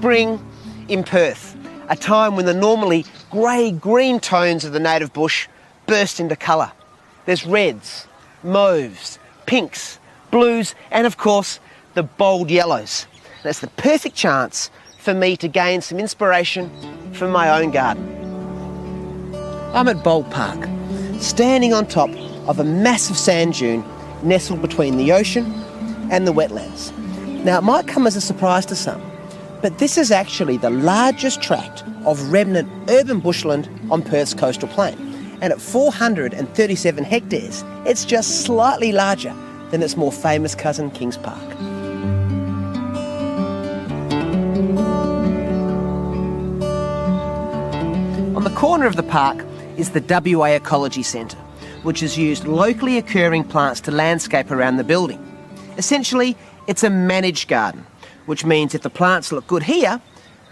spring in Perth, a time when the normally grey-green tones of the native bush burst into colour. There's reds, mauves, pinks, blues, and of course, the bold yellows. And it's the perfect chance for me to gain some inspiration from my own garden. I'm at Bold Park, standing on top of a massive sand dune nestled between the ocean and the wetlands. Now, it might come as a surprise to some, but this is actually the largest tract of remnant urban bushland on Perth's coastal plain. And at 437 hectares, it's just slightly larger than its more famous cousin, Kings Park. On the corner of the park is the WA Ecology Centre, which has used locally occurring plants to landscape around the building. Essentially, it's a managed garden, which means if the plants look good here,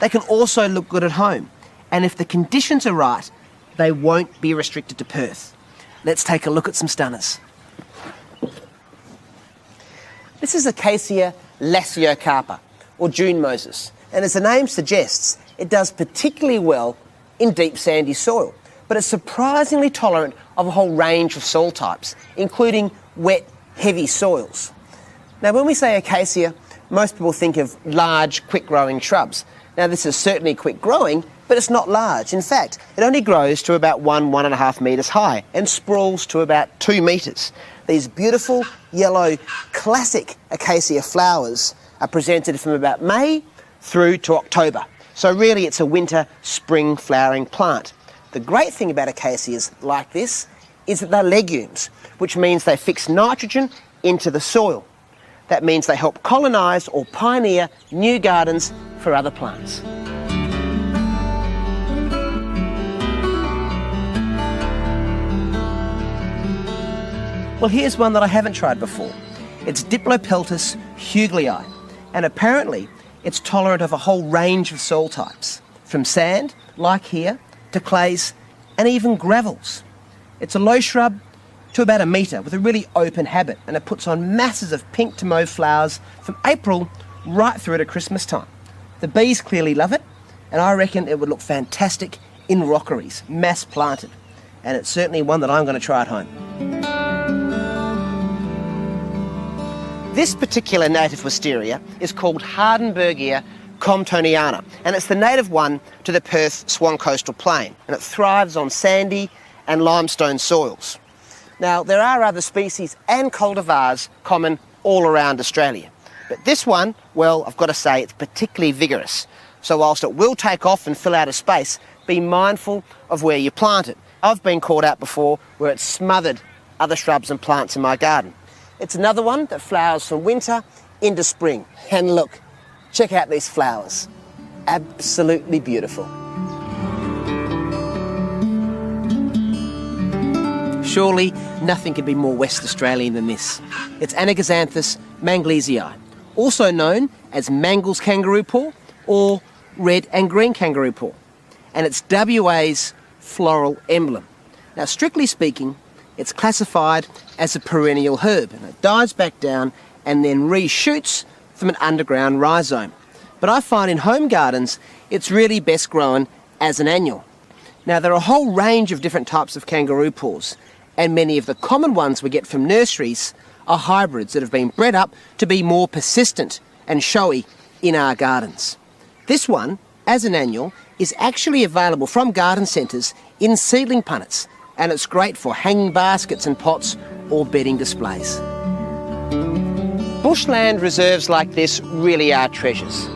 they can also look good at home. And if the conditions are right, they won't be restricted to Perth. Let's take a look at some stunners. This is Acacia lasiocarpa, or Dune Moses. And as the name suggests, it does particularly well in deep sandy soil. But it's surprisingly tolerant of a whole range of soil types, including wet, heavy soils. Now, when we say acacia, most people think of large, quick-growing shrubs. Now, this is certainly quick-growing, but it's not large. In fact, it only grows to about 1.5 metres high and sprawls to about 2 metres. These beautiful, yellow, classic acacia flowers are presented from about May through to October. So really, it's a winter, spring flowering plant. The great thing about acacias like this is that they're legumes, which means they fix nitrogen into the soil. That means they help colonise or pioneer new gardens for other plants. Well, here's one that I haven't tried before. It's Diplopeltis huegelii, and apparently it's tolerant of a whole range of soil types, from sand, like here, to clays, and even gravels. It's a low shrub to about 1 metre with a really open habit, and it puts on masses of pink to mauve flowers from April right through to Christmas time. The bees clearly love it, and I reckon it would look fantastic in rockeries, mass planted. And it's certainly one that I'm going to try at home. This particular native wisteria is called Hardenbergia comptoniana, and it's the native one to the Perth Swan Coastal Plain, and it thrives on sandy and limestone soils. Now, there are other species and cultivars common all around Australia, but this one, well, I've got to say, it's particularly vigorous. So whilst it will take off and fill out a space, be mindful of where you plant it. I've been caught out before where it's smothered other shrubs and plants in my garden. It's another one that flowers from winter into spring. And look, check out these flowers. Absolutely beautiful. Surely nothing could be more West Australian than this. It's Anigozanthos manglesii, also known as Mangles Kangaroo Paw or red and green kangaroo paw. And it's WA's floral emblem. Now, strictly speaking, it's classified as a perennial herb, and it dives back down and then reshoots from an underground rhizome. But I find in home gardens, it's really best grown as an annual. Now, there are a whole range of different types of kangaroo paws, and many of the common ones we get from nurseries are hybrids that have been bred up to be more persistent and showy in our gardens. This one, as an annual, is actually available from garden centres in seedling punnets, and it's great for hanging baskets and pots or bedding displays. Bushland reserves like this really are treasures.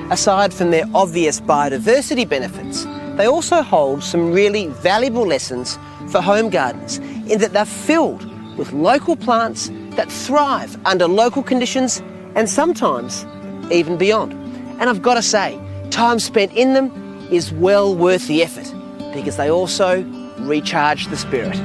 Aside from their obvious biodiversity benefits, they also hold some really valuable lessons for home gardens in that they're filled with local plants that thrive under local conditions and sometimes even beyond. And I've got to say, time spent in them is well worth the effort because they also recharge the spirit.